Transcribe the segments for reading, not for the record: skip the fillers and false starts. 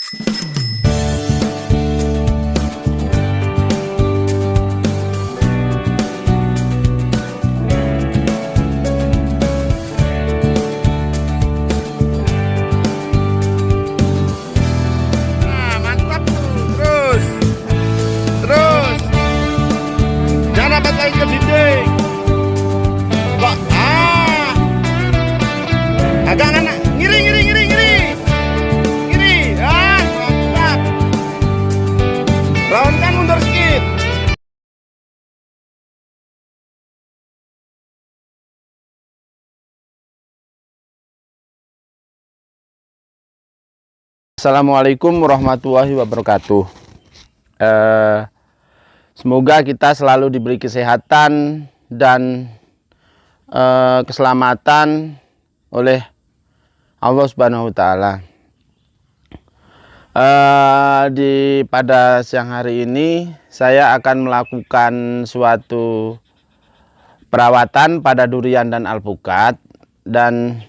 Lagi ke dinding kok agak ngana ngiri mantap, lawankan mundur sedikit. Assalamualaikum warahmatullahi wabarakatuh. Semoga kita selalu diberi kesehatan dan keselamatan oleh Allah Subhanahu wa Ta'ala. Pada siang hari ini saya akan melakukan suatu perawatan pada durian dan alpukat, dan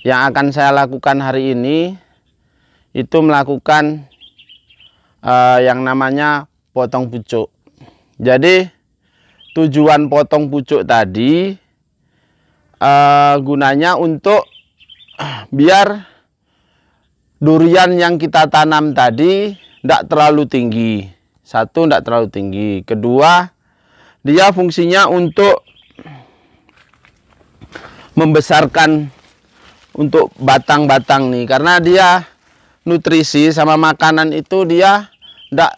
yang akan saya lakukan hari ini itu melakukan yang namanya potong pucuk. Jadi tujuan potong pucuk tadi gunanya untuk biar durian yang kita tanam tadi tidak terlalu tinggi. Satu, tidak terlalu tinggi. Kedua, dia fungsinya untuk membesarkan untuk batang-batang nih, karena dia nutrisi sama makanan itu dia tidak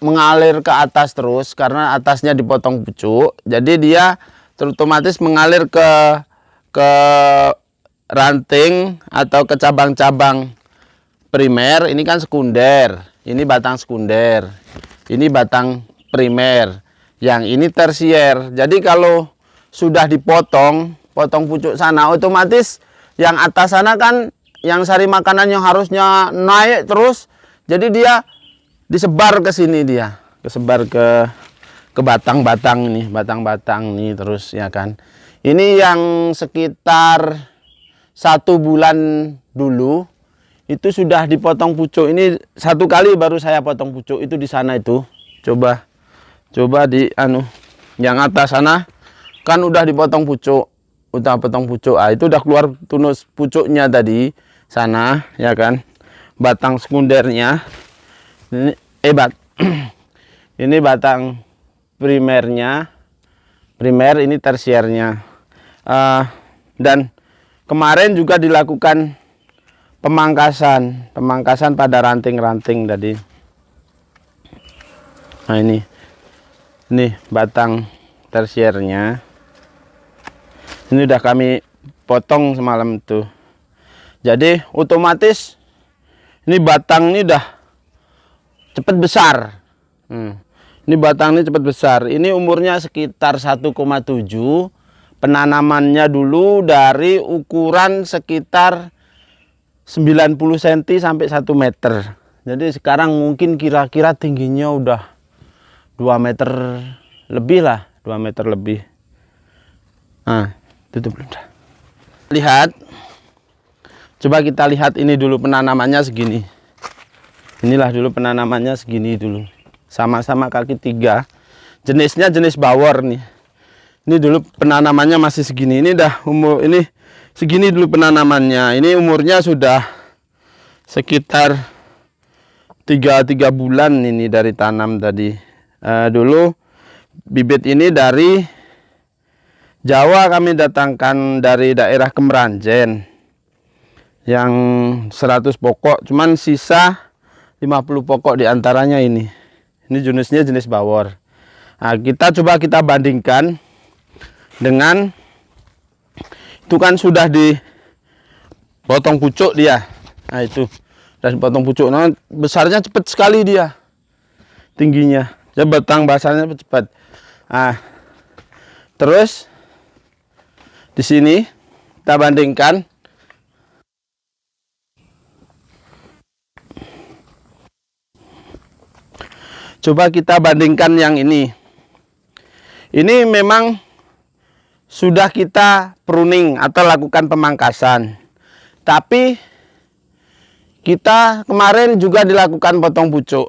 mengalir ke atas terus karena atasnya dipotong pucuk. Jadi dia otomatis mengalir ke ranting atau ke cabang-cabang primer. Ini kan sekunder, ini batang sekunder, ini batang primer, yang ini tersier. Jadi kalau sudah potong pucuk sana, otomatis yang atas sana kan yang sari makanan yang harusnya naik terus, jadi dia disebar ke sini, dia kesebar ke batang-batang nih, batang-batang nih terus ya kan. Ini yang sekitar 1 bulan dulu itu sudah dipotong pucuk. Ini 1 kali baru saya potong pucuk itu di sana itu. Coba di yang atas sana kan udah dipotong pucuk, itu udah keluar tunus pucuknya tadi sana ya kan, batang sekundernya. Ini ini batang primernya, ini tersiernya. Dan kemarin juga dilakukan pemangkasan pada ranting-ranting tadi. Nah ini batang tersiernya. Ini udah kami potong semalam itu. Jadi otomatis ini batang ini udah cepat besar. Ini batang ini cepat besar. Ini umurnya sekitar 1,7. Penanamannya dulu dari ukuran sekitar 90 cm sampai 1 meter. Jadi sekarang mungkin kira-kira tingginya udah 2 meter lebih lah, 2 meter lebih. Nah, tutup dulu. Lihat. Coba kita lihat ini dulu penanamannya segini. Inilah dulu penanamannya segini dulu. Sama-sama kaki 3. Jenisnya jenis bawor nih. Ini dulu penanamannya masih segini. Ini dah umur ini segini dulu penanamannya. Ini umurnya sudah sekitar 3 bulan ini dari tanam tadi. Dulu bibit ini dari Jawa kami datangkan dari daerah Kemeranjen. Yang 100 pokok, cuman sisa 50 pokok diantaranya ini. Ini jenisnya jenis bawor. Nah, kita bandingkan dengan itu kan sudah dipotong pucuk dia. Nah itu sudah dipotong pucuk. Nah, besarnya cepat sekali dia, tingginya. Jadi batang basarnya cepat. Nah, terus di sini kita bandingkan. Coba kita bandingkan yang ini. Ini memang sudah kita pruning atau lakukan pemangkasan. Tapi kita kemarin juga dilakukan potong pucuk.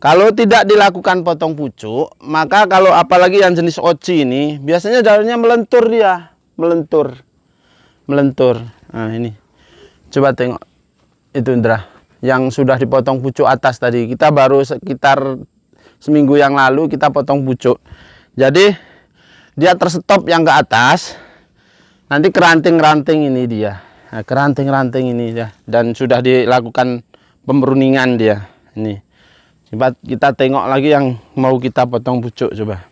Kalau tidak dilakukan potong pucuk, maka kalau apalagi yang jenis oci ini, biasanya daunnya melentur dia, melentur. Nah ini, coba tengok itu Indra, yang sudah dipotong pucuk atas tadi. Kita baru sekitar seminggu yang lalu kita potong pucuk. Jadi dia terstop yang ke atas, nanti keranting-ranting ini dia. Nah, keranting-ranting ini ya, dan sudah dilakukan pemruningan dia. Ini. Coba kita tengok lagi yang mau kita potong pucuk coba.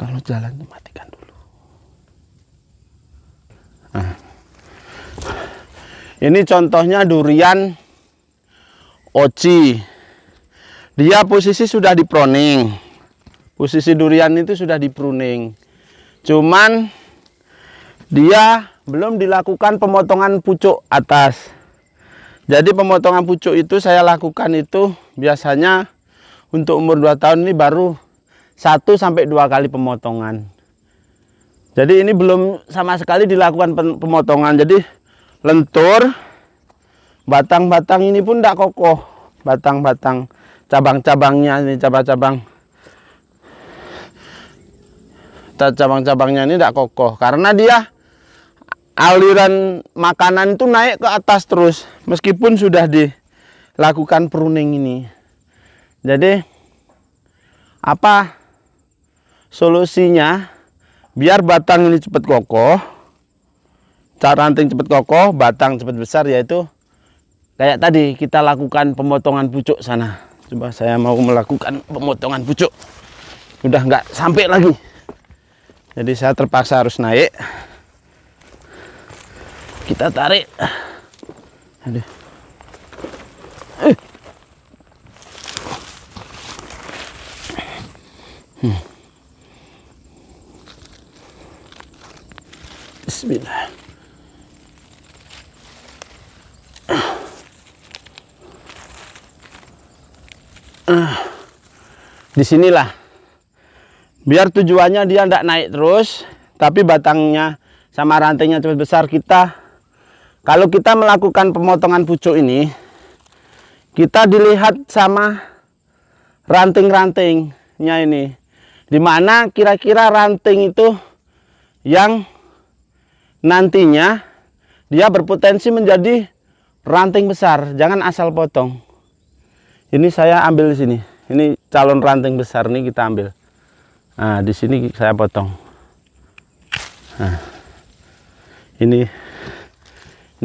Kalau jalan matikan dulu. Nah. Ini contohnya durian oci. Dia posisi sudah di pruning. Posisi durian itu sudah di pruning. Cuman dia belum dilakukan pemotongan pucuk atas. Jadi pemotongan pucuk itu saya lakukan itu biasanya untuk umur 2 tahun ini baru 1-2 kali pemotongan. Jadi ini belum sama sekali dilakukan pemotongan. Jadi lentur, batang-batang ini pun tidak kokoh. Batang-batang, cabang-cabangnya ini cabang-cabangnya ini tidak kokoh karena dia aliran makanan itu naik ke atas terus meskipun sudah dilakukan pruning ini. Jadi apa solusinya biar batang ini cepat kokoh, ranting cepat kokoh, batang cepat besar, yaitu kayak tadi kita lakukan pemotongan pucuk sana. Coba saya mau melakukan pemotongan pucuk, udah nggak sampai lagi, jadi saya terpaksa harus naik. Kita tarik. Aduh. Bismillah. Disinilah. Biar tujuannya dia tidak naik terus, tapi batangnya sama rantingnya cepat besar. Kalau kita melakukan pemotongan pucuk ini, kita dilihat sama ranting-rantingnya ini. Dimana kira-kira ranting itu yang nantinya dia berpotensi menjadi ranting besar. Jangan asal potong. Ini saya ambil di sini. Ini calon ranting besar nih kita ambil. Nah, di sini saya potong. Nah, ini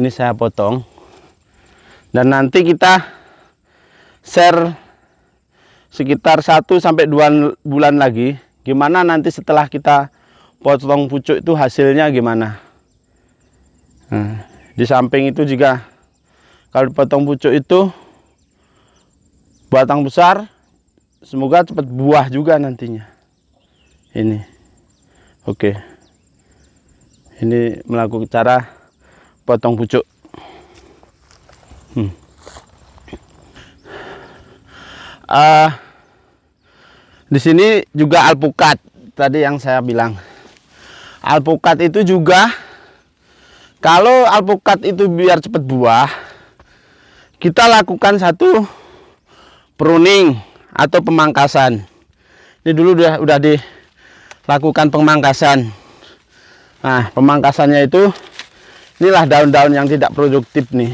saya potong, dan nanti kita share sekitar 1-2 bulan lagi gimana nanti setelah kita potong pucuk itu hasilnya gimana. Nah, di samping itu juga kalau dipotong pucuk itu batang besar, semoga cepat buah juga nantinya. Ini oke. Ini melakukan cara potong pucuk. Di sini juga alpukat tadi yang saya bilang. Alpukat itu juga, kalau alpukat itu biar cepat buah, kita lakukan satu pruning atau pemangkasan. Ini dulu udah dilakukan pemangkasan. Nah, pemangkasannya itu inilah daun-daun yang tidak produktif nih.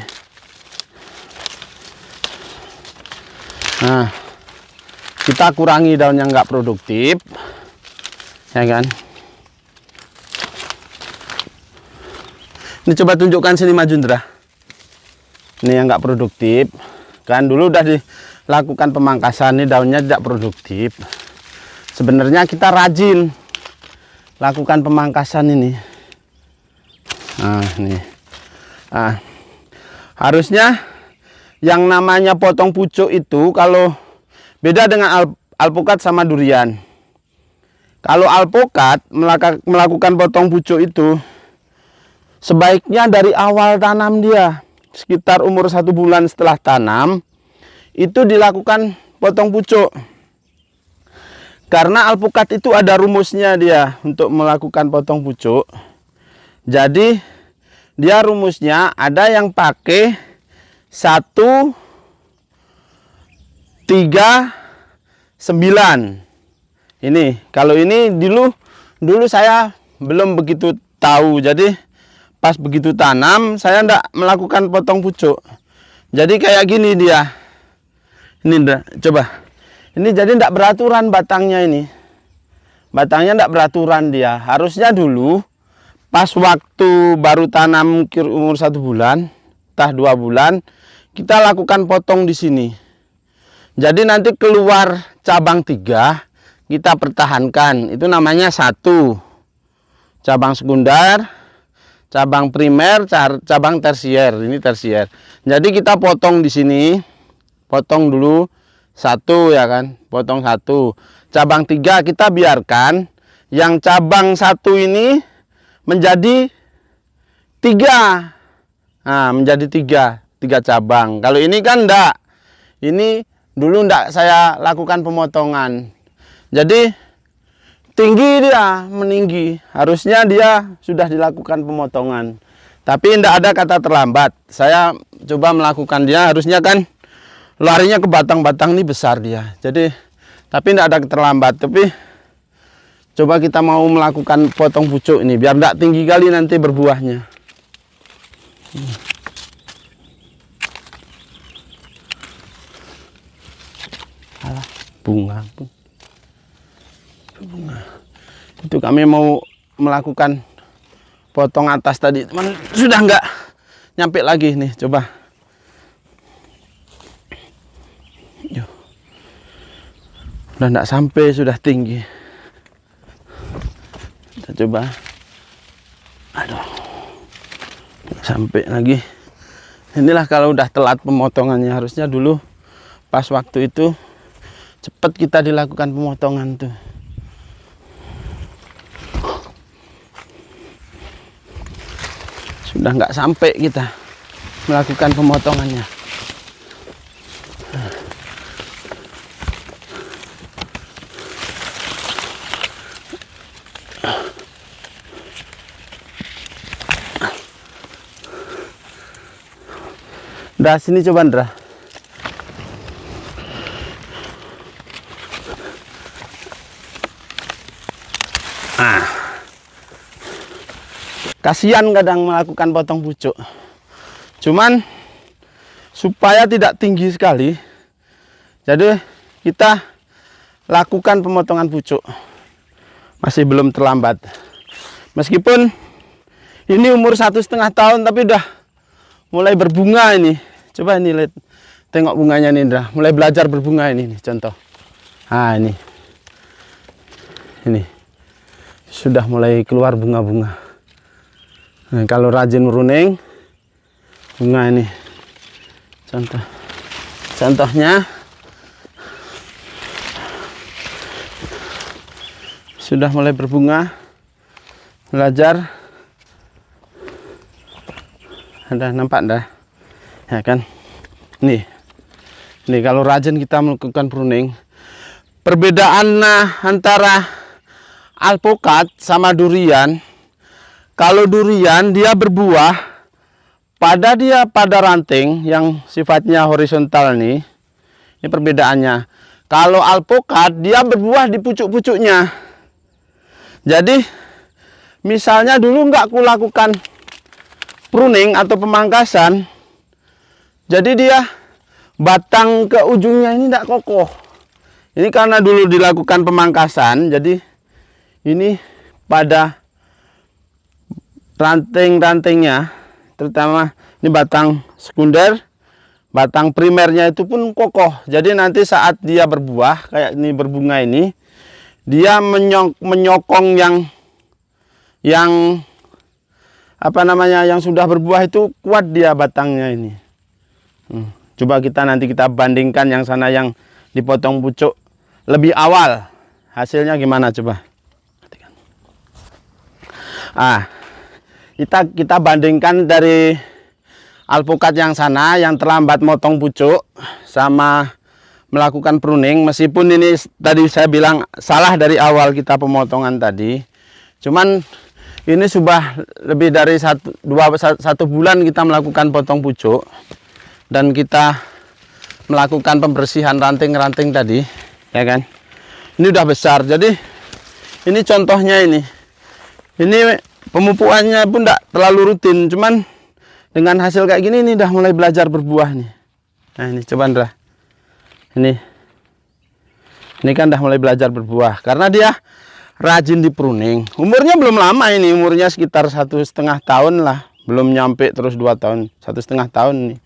Nah, kita kurangi daun yang nggak produktif, ya kan? Ini coba tunjukkan sini Mas Jundra. Ini yang nggak produktif, kan dulu udah dilakukan pemangkasan, ini daunnya tidak produktif. Sebenarnya kita rajin lakukan pemangkasan ini. Nah, ini. Nah, harusnya yang namanya potong pucuk itu, kalau beda dengan alpukat sama durian. Kalau alpukat melakukan potong pucuk itu sebaiknya dari awal tanam dia, sekitar umur 1 bulan setelah tanam itu dilakukan potong pucuk. Karena alpukat itu ada rumusnya dia untuk melakukan potong pucuk. Jadi dia rumusnya ada yang pakai 1, 3, 9. Ini kalau ini dulu saya belum begitu tahu, jadi pas begitu tanam saya ndak melakukan potong pucuk. Jadi kayak gini dia. Ini coba. Ini jadi ndak beraturan batangnya ini. Batangnya ndak beraturan dia. Harusnya dulu pas waktu baru tanam umur 1 bulan, entah 2 bulan, kita lakukan potong di sini. Jadi nanti keluar cabang 3, kita pertahankan. Itu namanya 1. Cabang sekunder, cabang primer, cabang tersier. Ini tersier. Jadi kita potong di sini. Potong dulu 1 ya kan. Potong 1. Cabang 3 kita biarkan. Yang cabang 1 ini menjadi 3. Nah, menjadi 3 cabang. Kalau ini kan enggak. Ini dulu enggak saya lakukan pemotongan. Jadi tinggi dia, meninggi. Harusnya dia sudah dilakukan pemotongan. Tapi tidak ada kata terlambat. Saya coba melakukan dia, harusnya kan larinya ke batang-batang ini besar dia. Jadi, tapi tidak ada terlambat. Tapi coba kita mau melakukan potong pucuk ini, biar tidak tinggi kali nanti berbuahnya. Alah, bunga pun. Itu kami mau melakukan potong atas tadi, teman, sudah enggak nyampe lagi nih, coba. Yo. Udah enggak sampai, sudah tinggi. Kita coba. Aduh. Nggak sampai lagi. Inilah kalau udah telat pemotongannya, harusnya dulu pas waktu itu cepat kita dilakukan pemotongan tuh. Sudah nggak sampai kita melakukan pemotongannya. Udah, sini coba Ndra. Kasihan kadang melakukan potong pucuk. Cuman supaya tidak tinggi sekali, jadi kita lakukan pemotongan pucuk. Masih belum terlambat. Meskipun ini umur 1,5 tahun, tapi udah mulai berbunga ini. Coba ini lihat, tengok bunganya nih Indra. Mulai belajar berbunga ini nih, contoh. Ah ini sudah mulai keluar bunga-bunga. Nah, kalau rajin meruning bunga ini, contohnya sudah mulai berbunga, belajar. Ada nampak dah ya kan. Nih kalau rajin kita melakukan pruning, perbedaan antara alpukat sama durian. Kalau durian dia berbuah pada ranting yang sifatnya horizontal nih. Ini perbedaannya. Kalau alpukat dia berbuah di pucuk-pucuknya. Jadi misalnya dulu nggak aku lakukan pruning atau pemangkasan, jadi dia batang ke ujungnya ini tidak kokoh. Ini karena dulu dilakukan pemangkasan, jadi ini pada ranting-rantingnya, terutama ini batang sekunder, batang primernya itu pun kokoh. Jadi nanti saat dia berbuah kayak ini, berbunga ini, dia menyokong yang apa namanya, yang sudah berbuah itu kuat dia batangnya ini. Coba nanti kita bandingkan yang sana yang dipotong pucuk lebih awal, hasilnya gimana coba. Kita bandingkan dari alpukat yang sana yang terlambat motong pucuk sama melakukan pruning. Meskipun ini tadi saya bilang salah dari awal kita pemotongan tadi, cuman Ini sudah lebih dari satu bulan kita melakukan potong pucuk dan kita melakukan pembersihan ranting-ranting tadi, ya kan? Ini udah besar. Jadi ini contohnya ini. Ini pemupukannya pun tidak terlalu rutin, cuman dengan hasil kayak gini ini udah mulai belajar berbuah nih. Nah ini coba Andra. Ini kan udah mulai belajar berbuah karena dia rajin di pruning. Umurnya belum lama ini, umurnya sekitar 1,5 tahun lah, belum nyampe terus 2 tahun, 1,5 tahun nih.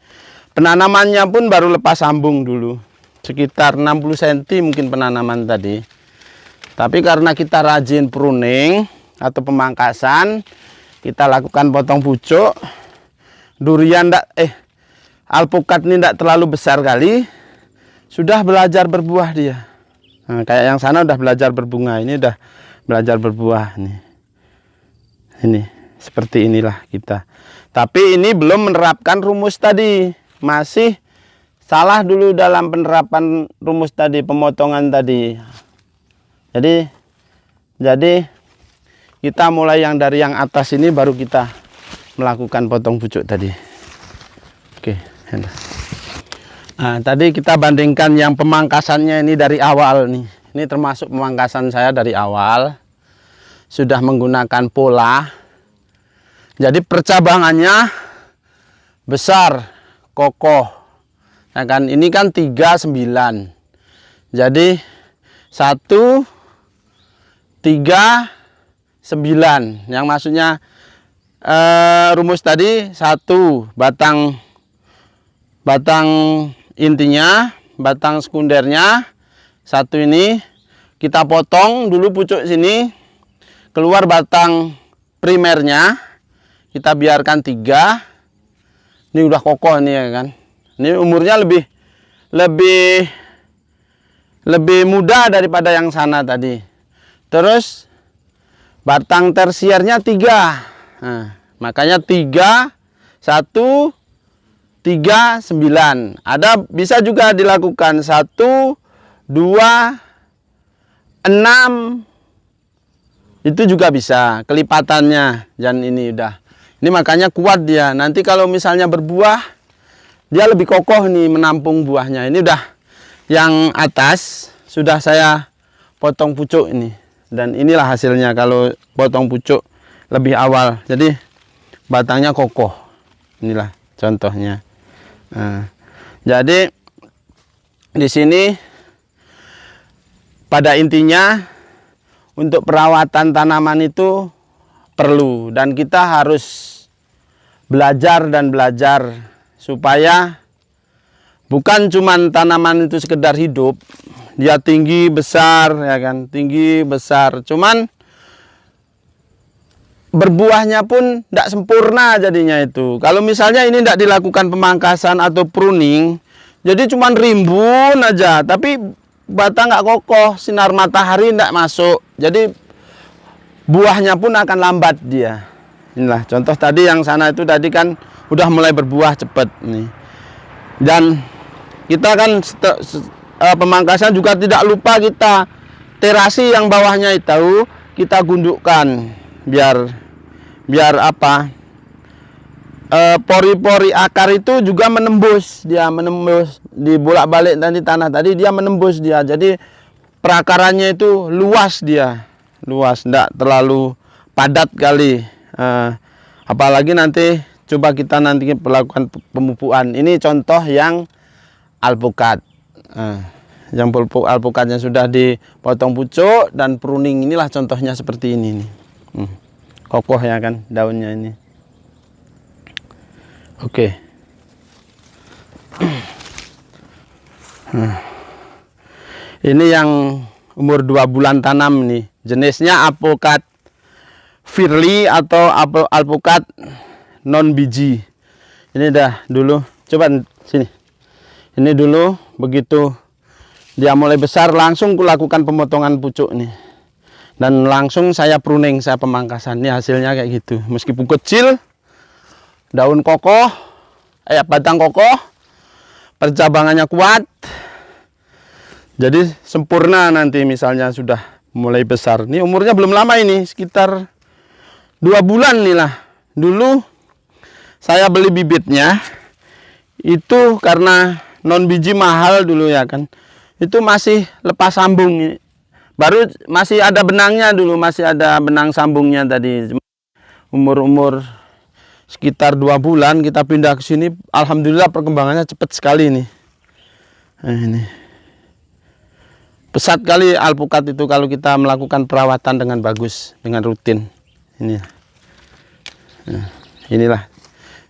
Penanamannya pun baru lepas sambung dulu, sekitar 60 cm mungkin penanaman tadi. Tapi karena kita rajin pruning atau pemangkasan, kita lakukan potong pucuk. Durian alpukat ini tidak terlalu besar kali, sudah belajar berbuah dia. Nah, kayak yang sana udah belajar berbunga, ini udah belajar berbuah nih. Ini seperti inilah kita. Tapi ini belum menerapkan rumus tadi, masih salah dulu dalam penerapan rumus tadi, pemotongan tadi. Jadi kita mulai yang dari yang atas ini baru kita melakukan potong pucuk tadi. Oke. Nah, tadi kita bandingkan yang pemangkasannya ini dari awal nih. Ini termasuk pemangkasan saya dari awal. Sudah menggunakan pola. Jadi percabangannya besar, kokoh. Ya kan, ini kan 39. Jadi 1 3 9. Yang maksudnya rumus tadi 1 batang intinya, batang sekundernya 1 ini kita potong dulu pucuk sini, keluar batang primernya kita biarkan 3. Ini udah kokoh nih ya kan. Ini umurnya lebih muda daripada yang sana tadi. Terus batang tersiernya 3. Nah, makanya 3 1 3 9. Ada bisa juga dilakukan 1 2 6. Itu juga bisa kelipatannya. Dan ini udah. Ini makanya kuat dia. Nanti kalau misalnya berbuah, dia lebih kokoh nih menampung buahnya. Ini udah yang atas sudah saya potong pucuk ini. Dan inilah hasilnya kalau potong pucuk lebih awal. Jadi batangnya kokoh. Inilah contohnya. Nah, jadi di sini pada intinya untuk perawatan tanaman itu perlu, dan kita harus belajar supaya bukan cuman tanaman itu sekedar hidup, dia tinggi besar ya kan, tinggi besar, cuman berbuahnya pun tidak sempurna jadinya itu. Kalau misalnya ini tidak dilakukan pemangkasan atau pruning, jadi cuman rimbun aja, tapi batang nggak kokoh, sinar matahari tidak masuk, jadi buahnya pun akan lambat dia. Inilah contoh tadi yang sana itu tadi kan udah mulai berbuah cepat nih. Dan kita kan pemangkasan juga tidak lupa kita terasi yang bawahnya itu kita gundukkan biar apa, pori-pori akar itu juga menembus di bolak-balik tadi tanah tadi, dia menembus dia, jadi perakarannya itu luas, tidak terlalu padat kali. Apalagi nanti coba kita nanti melakukan pemupukan. Ini contoh yang alpukat. Yang alpukatnya sudah dipotong pucuk dan pruning, inilah contohnya seperti ini nih. Kokoh ya kan daunnya ini. Oke. Ini yang umur 2 bulan tanam nih. Jenisnya alpukat firli atau alpukat non biji. Ini dah dulu. Coba sini. Ini dulu begitu dia mulai besar langsung kulakukan pemotongan pucuk nih. Dan langsung saya pruning, saya pemangkasan. Ini hasilnya kayak gitu. Meskipun kecil, daun kokoh, batang kokoh, percabangannya kuat. Jadi sempurna nanti misalnya sudah mulai besar. Ini umurnya belum lama ini, sekitar 2 bulan nih lah. Dulu saya beli bibitnya itu karena non biji mahal dulu ya kan. Itu masih lepas sambung. Baru masih ada benangnya dulu, masih ada benang sambungnya tadi. Umur sekitar 2 bulan kita pindah ke sini. Alhamdulillah perkembangannya cepat sekali nih. Nah, ini. Pesat kali alpukat itu kalau kita melakukan perawatan dengan bagus, dengan rutin. Ini. Nah, inilah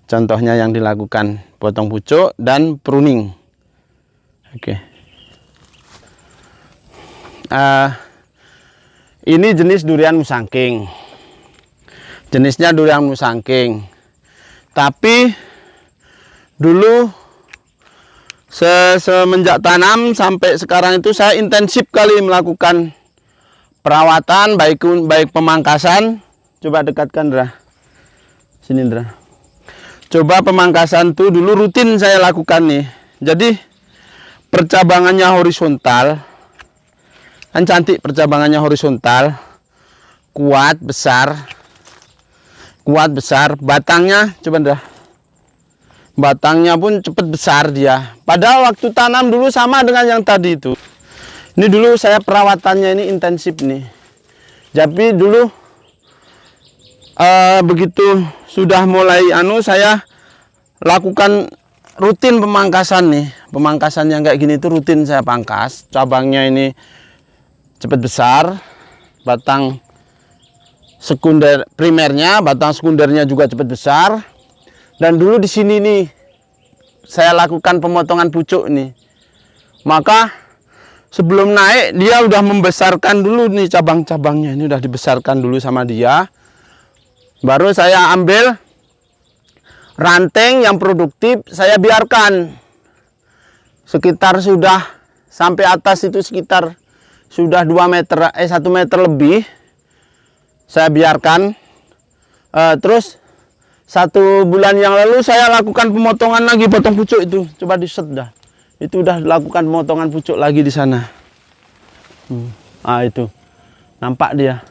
contohnya yang dilakukan, potong pucuk dan pruning. Oke. Ini jenis durian musangking. Jenisnya durian musangking. Tapi dulu semenjak tanam sampai sekarang itu saya intensif kali melakukan perawatan, baik pemangkasan. Coba dekatkan, Dra. Sini, Dra. Coba pemangkasan tuh dulu rutin saya lakukan nih. Jadi percabangannya horizontal. Kan cantik percabangannya horizontal. Kuat, besar. Kuat, besar. Batangnya, coba Dra. Batangnya pun cepat besar dia. Padahal waktu tanam dulu sama dengan yang tadi itu. Ini dulu saya perawatannya ini intensif nih. Jadi dulu begitu sudah mulai saya lakukan rutin pemangkasan nih. Pemangkasan yang kayak gini itu rutin saya pangkas. Cabangnya ini cepat besar. Batang sekunder primernya, batang sekundernya juga cepat besar. Dan dulu di sini nih saya lakukan pemotongan pucuk nih. Maka sebelum naik dia udah membesarkan dulu nih cabang-cabangnya, ini udah dibesarkan dulu sama dia. Baru saya ambil ranting yang produktif, saya biarkan sekitar sudah sampai atas itu sekitar sudah 1 meter lebih. Saya biarkan. Terus 1 bulan yang lalu saya lakukan pemotongan lagi, potong pucuk itu. Coba diset dah. Itu udah lakukan pemotongan pucuk lagi di sana. Itu. Nampak dia.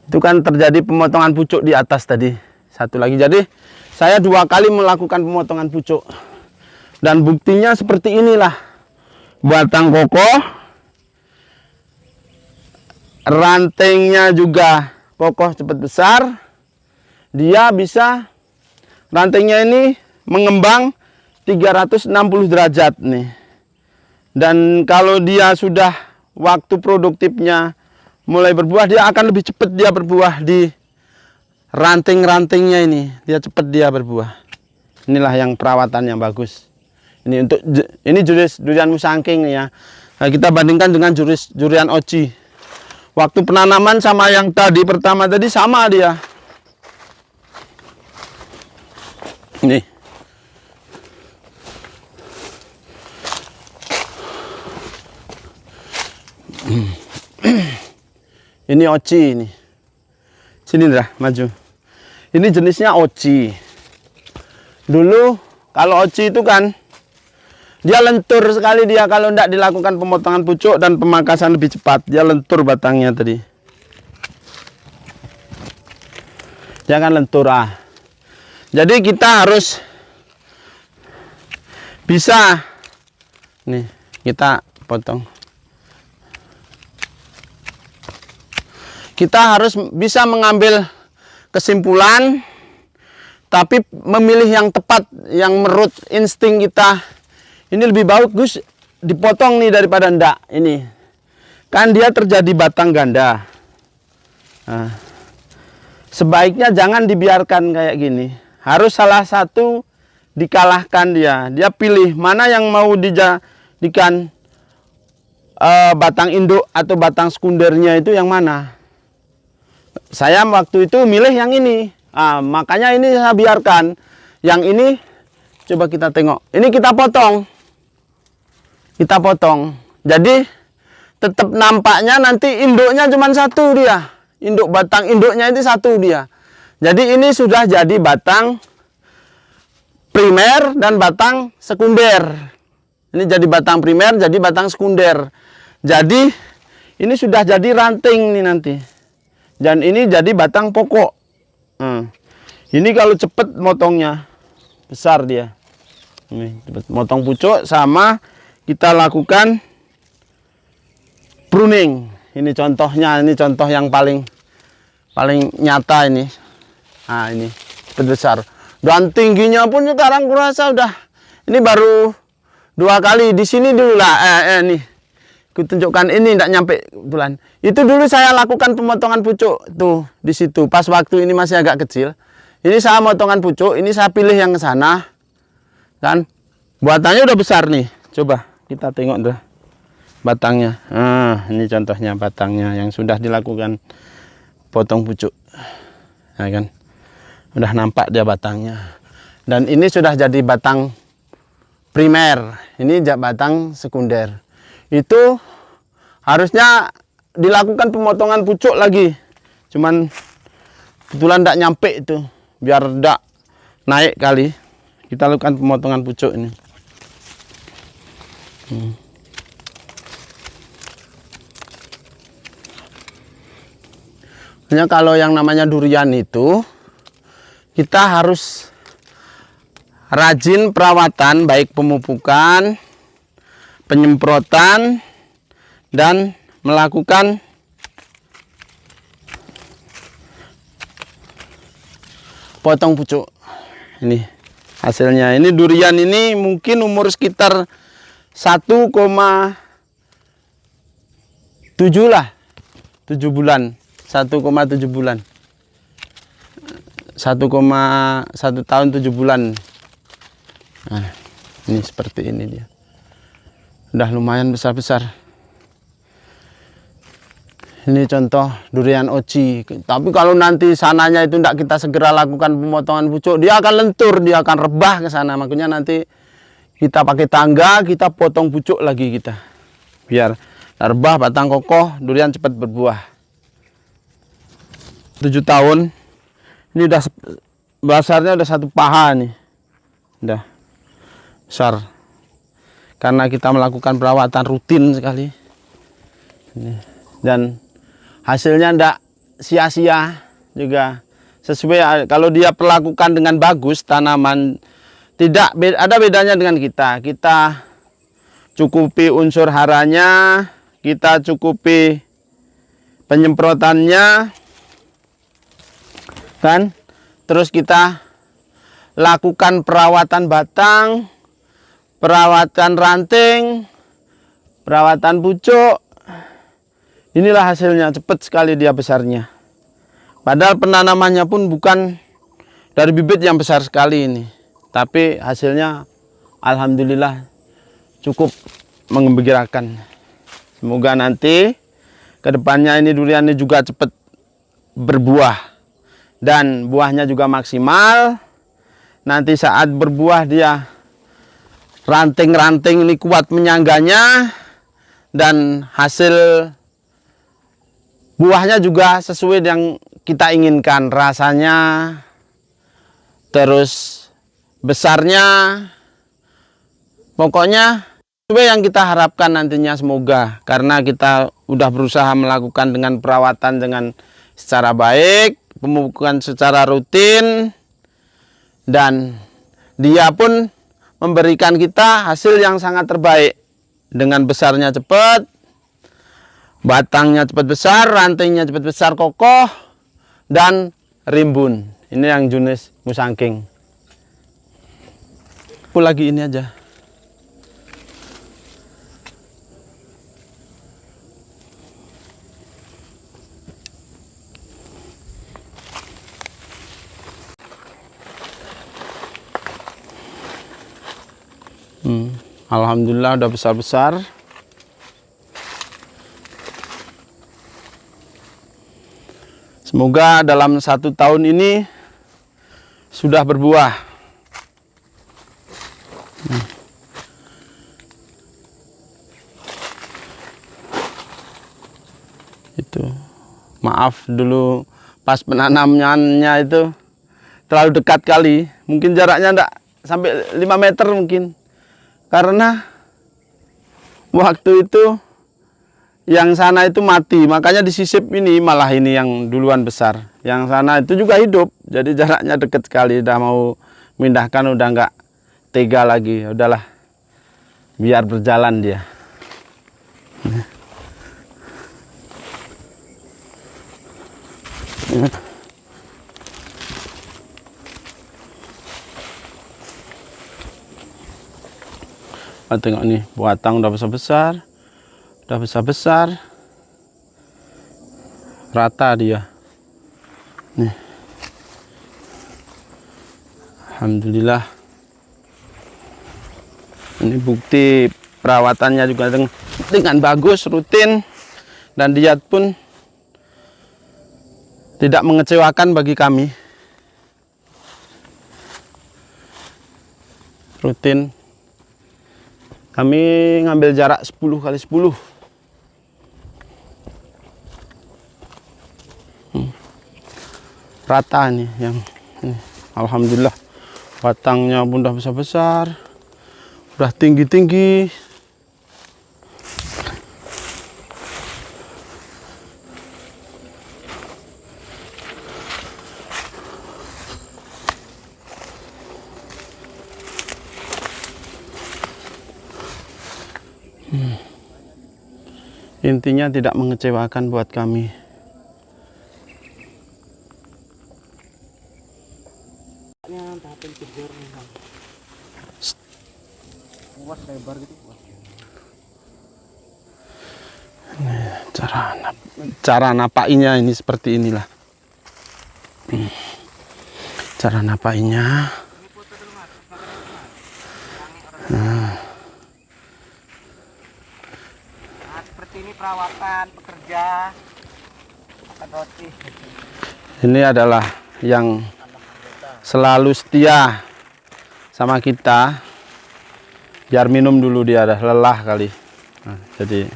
Itu kan terjadi pemotongan pucuk di atas tadi. Satu lagi. Jadi saya 2 kali melakukan pemotongan pucuk. Dan buktinya seperti inilah. Batang kokoh. Rantingnya juga kokoh, cepat besar. Dia bisa, rantingnya ini mengembang 360 derajat nih. Dan kalau dia sudah waktu produktifnya mulai berbuah, dia akan lebih cepat dia berbuah di ranting-rantingnya ini. Dia cepat dia berbuah. Inilah yang perawatan yang bagus. Ini untuk jenis durian musangking ya. Nah, kita bandingkan dengan durian oci. Waktu penanaman sama yang tadi pertama tadi sama dia. Nih. Ini oci ini. Sini dah, maju. Ini jenisnya oci. Dulu kalau oci itu kan dia lentur sekali dia kalau tidak dilakukan pemotongan pucuk dan pemangkasan lebih cepat. Dia lentur batangnya tadi. Dia kan lentur Jadi kita harus bisa nih kita potong. Kita harus bisa mengambil kesimpulan, tapi memilih yang tepat, yang menurut insting kita. Ini lebih bagus dipotong nih daripada ndak. Ini kan dia terjadi batang ganda. Nah, sebaiknya jangan dibiarkan kayak gini. Harus salah satu dikalahkan dia. Dia pilih mana yang mau dijadikan batang induk atau batang sekundernya itu yang mana. Saya waktu itu milih yang ini. Makanya ini saya biarkan. Yang ini coba kita tengok. Ini kita potong. Kita potong. Jadi tetap nampaknya nanti induknya cuma 1 dia. Induk batang induknya itu 1 dia. Jadi ini sudah jadi batang primer dan batang sekunder. Ini jadi batang primer, jadi batang sekunder. Jadi ini sudah jadi ranting nih nanti. Dan ini jadi batang pokok. Ini kalau cepet motongnya besar dia. Ini cepet motong pucuk, sama kita lakukan pruning. Ini contohnya, ini contoh yang paling nyata ini. Nah, ini cepet besar. Dan tingginya pun sekarang kurasa udah, ini baru 2 kali di sini dulu lah. Nih, aku tunjukkan ini tidak nyampe bulan. Itu dulu saya lakukan pemotongan pucuk tuh di situ. Pas waktu ini masih agak kecil. Ini saya motongan pucuk, ini saya pilih yang ke sana. Kan buatannya udah besar nih. Coba kita tengok tuh batangnya. Ini contohnya batangnya yang sudah dilakukan potong pucuk. Nah, kan udah nampak dia batangnya. Dan ini sudah jadi batang primer. Ini batang sekunder. Itu harusnya dilakukan pemotongan pucuk lagi. Cuman kebetulan tidak nyampe itu. Biar tidak naik kali, kita lakukan pemotongan pucuk ini. Hanya kalau yang namanya durian itu, kita harus rajin perawatan, baik pemupukan, penyemprotan, dan melakukan potong pucuk. Ini hasilnya. Ini durian ini mungkin umur sekitar 1,7 lah, 7 bulan, 1,7 bulan, 1,1 tahun 7 bulan. Nah, ini seperti ini dia. Udah lumayan besar-besar. Ini contoh durian oci. Tapi kalau nanti sananya itu tidak kita segera lakukan pemotongan pucuk, dia akan lentur, dia akan rebah ke sana. Makanya nanti kita pakai tangga, kita potong pucuk lagi kita. Biar rebah, batang kokoh, durian cepat berbuah. 7 tahun. Ini udah besarnya udah 1 paha nih. Udah besar. Karena kita melakukan perawatan rutin sekali. Dan hasilnya tidak sia-sia juga, sesuai. Kalau dia perlakukan dengan bagus, tanaman tidak ada bedanya dengan kita. Kita cukupi unsur haranya, kita cukupi penyemprotannya, kan? Terus kita lakukan perawatan batang, perawatan ranting, perawatan pucuk. Inilah hasilnya, cepat sekali dia besarnya. Padahal penanamannya pun bukan dari bibit yang besar sekali ini. Tapi hasilnya alhamdulillah cukup menggembirakan. Semoga nanti kedepannya ini durian ini juga cepat berbuah. Dan buahnya juga maksimal. Nanti saat berbuah dia ranting-ranting ini kuat menyangganya. Dan hasil buahnya juga sesuai yang kita inginkan, rasanya, terus besarnya, pokoknya sesuai yang kita harapkan nantinya semoga. Karena kita udah berusaha melakukan dengan perawatan dengan secara baik, pemupukan secara rutin, dan dia pun memberikan kita hasil yang sangat terbaik. Dengan besarnya cepat, batangnya cepat besar, rantingnya cepat besar, kokoh, dan rimbun. Ini yang jenis musangking. Aku lagi ini aja. Alhamdulillah udah besar-besar. Semoga dalam 1 tahun ini sudah berbuah. Itu. Maaf dulu pas penanamannya itu terlalu dekat kali. Mungkin jaraknya enggak sampai 5 meter mungkin. Karena waktu itu yang sana itu mati, makanya disisip ini malah ini yang duluan besar. Yang sana itu juga hidup, jadi jaraknya deket sekali. Udah mau mindahkan udah nggak tega lagi. Udahlah, biar berjalan dia. Tengok nih, batang udah besar-besar, rata dia. Nih, alhamdulillah. Ini bukti perawatannya juga dengan bagus, rutin, dan diet pun tidak mengecewakan bagi kami. Rutin. Kami ngambil jarak 10 kali 10. Rata nih yang ini. Alhamdulillah, batangnya pun udah besar-besar, udah tinggi-tinggi. Intinya tidak mengecewakan buat kami. Cara napainya ini seperti inilah. Cara napainya. Seperti ini perawatan pekerja makan roti. Ini adalah yang selalu setia sama kita. Biar minum dulu, dia dah lelah kali. Nah, jadi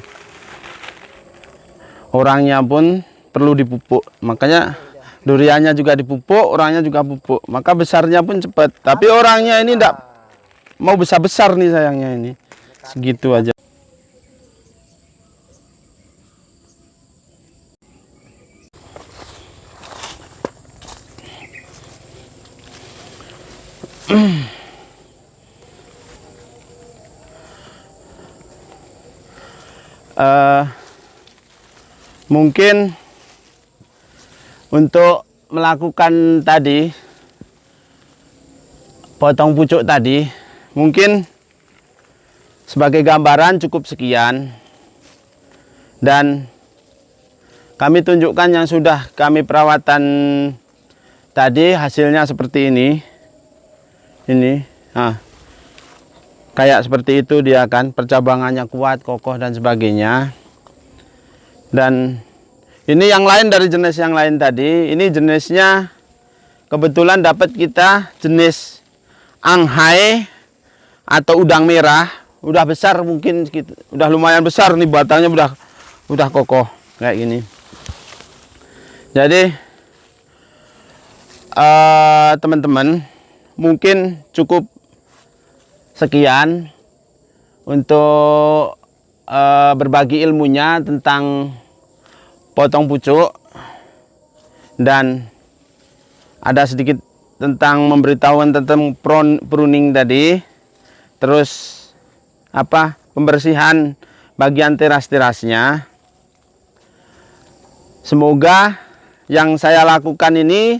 orangnya pun perlu dipupuk. Makanya duriannya juga dipupuk, orangnya juga pupuk. Maka besarnya pun cepat. Tapi orangnya ini enggak mau besar-besar nih sayangnya ini. Segitu aja. Mungkin untuk melakukan tadi potong pucuk tadi, mungkin sebagai gambaran cukup sekian, dan kami tunjukkan yang sudah kami perawatan tadi. Hasilnya seperti ini. Nah, kayak seperti itu dia kan, percabangannya kuat, kokoh dan sebagainya. Dan ini yang lain dari jenis yang lain tadi. Ini jenisnya kebetulan dapat kita jenis Anghai atau udang merah. Udah besar, mungkin udah lumayan besar nih batangnya, udah kokoh kayak gini. Jadi teman-teman, mungkin cukup sekian untuk berbagi ilmunya tentang potong pucuk, dan ada sedikit tentang memberitahuan tentang pruning tadi, terus pembersihan bagian teras-terasnya. Semoga yang saya lakukan ini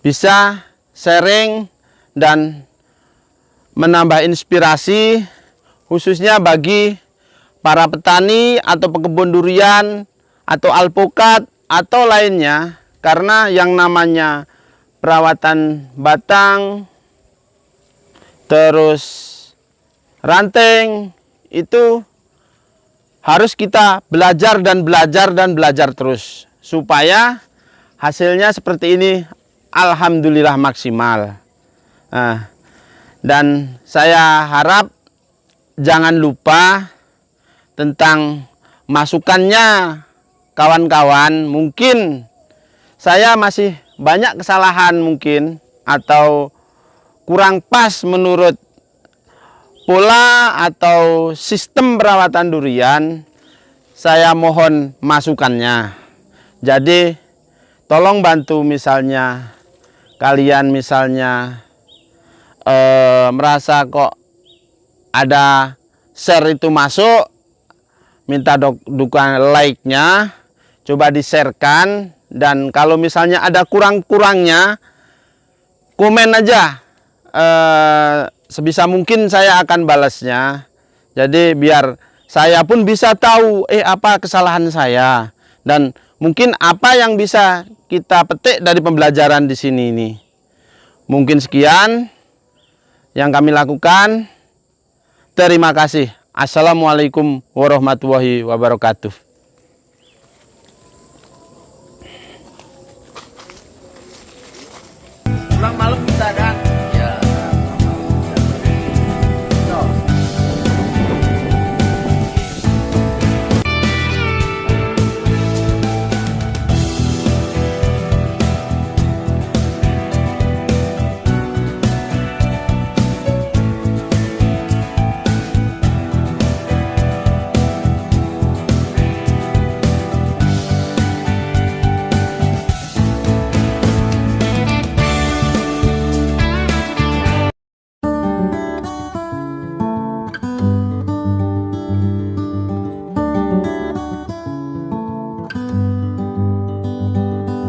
bisa sharing dan menambah inspirasi, khususnya bagi para petani atau pekebun durian atau alpukat atau lainnya. Karena yang namanya perawatan batang terus ranting itu harus kita belajar dan belajar terus supaya hasilnya seperti ini. Alhamdulillah maksimal. Dan saya harap jangan lupa tentang masukannya kawan-kawan. Mungkin saya masih banyak kesalahan mungkin, atau kurang pas menurut pola atau sistem perawatan durian. Saya mohon masukannya. Jadi tolong bantu misalnya kalian merasa kok ada share itu masuk, minta dukungan like-nya, coba di-sharekan. Dan kalau misalnya ada kurang-kurangnya, komen aja, sebisa mungkin saya akan balasnya. Jadi biar saya pun bisa tahu apa kesalahan saya, dan mungkin apa yang bisa kita petik dari pembelajaran di sini ini. Mungkin sekian yang kami lakukan. Terima kasih. Assalamualaikum warahmatullahi wabarakatuh.